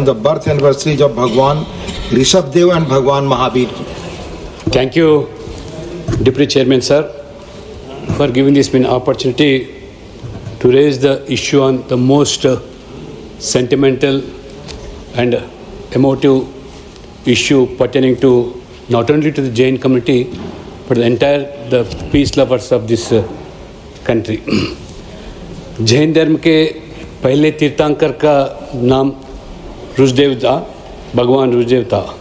the birth anniversaries of Bhagwan Rishabh and Bhagwan Mahavir. Thank you, Deputy Chairman sir, for giving this an opportunity to raise the issue on the most sentimental and emotive issue pertaining to not only to the Jain community but the peace lovers of this country. Jain धर्म के पहले तीर्थंकर का नाम ऋषदेव था, भगवान ऋषदेव था।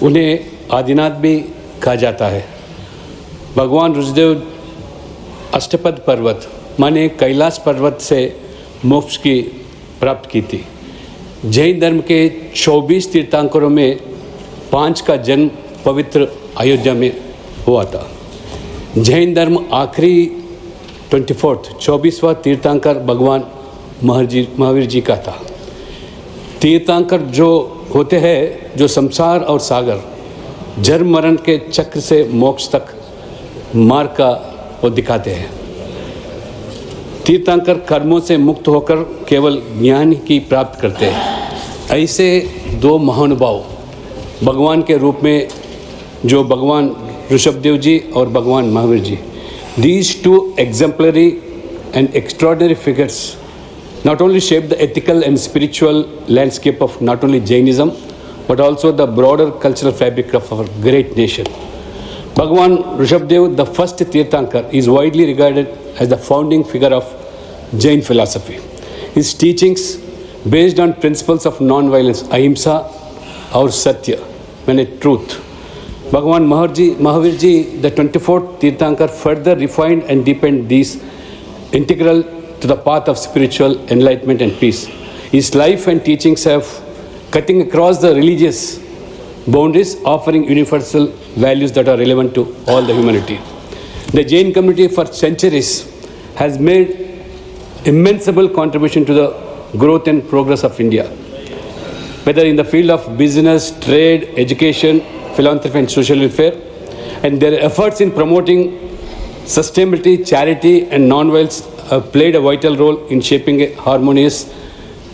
उन्हें आदिनाथ भी कहा जाता है। भगवान ऋषदेव अष्टपद पर्वत माने कैलाश पर्वत से मोक्ष की प्राप्त की थी। जैन धर्म के 24 तीर्थंकरों में 5 का जन्म पवित्र अयोध्या में हुआ था। जैन धर्म आखिरी 24वां तीर्थंकर भगवान महावीर जी का था। तीर्थंकर जो होते हैं जो संसार और सागर जन्म मरण के चक्र से मोक्ष तक मार्ग का वो दिखाते हैं। तीर्थंकर कर्मों से मुक्त होकर केवल ज्ञान की प्राप्त करते हैं। ऐसे दो महानुभाव भगवान के रूप में जो भगवान ऋषभदेव जी और भगवान Mahavir ji, these two exemplary and extraordinary figures not only shaped the ethical and spiritual landscape of not only Jainism but also the broader cultural fabric of our great nation. Bhagwan Rishabdev, the first Tirthankar, is widely regarded as the founding figure of Jain philosophy. His teachings, based on principles of non-violence, ahimsa or satya, meaning truth. Bhagwan Mahavir ji, the 24th Tirthankar, further refined and deepened these integral to the path of spiritual enlightenment and peace. His life and teachings have cutting across the religious boundaries, offering universal values that are relevant to all the humanity. The Jain community for centuries has made immensible contribution to the growth and progress of India, whether in the field of business, trade, education, philanthropy and social welfare, and their efforts in promoting sustainability, charity and non-violence have played a vital role in shaping a harmonious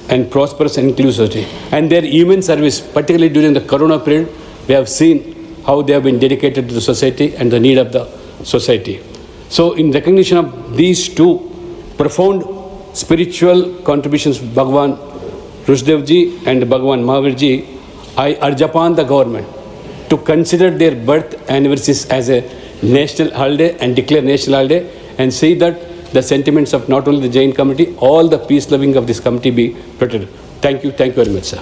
and prosperous inclusivity. And their immense service, particularly during the Corona period, we have seen how they have been dedicated to the society and the need of the society. So in recognition of these two profound spiritual contributions, Bhagwan Rishabdev ji and Bhagwan Mahavir ji, I urge upon the government to consider their birth anniversaries as a national holiday and declare national holiday and see that the sentiments of not only the Jain community, all the peace loving of this community be protected. Thank you very much, sir.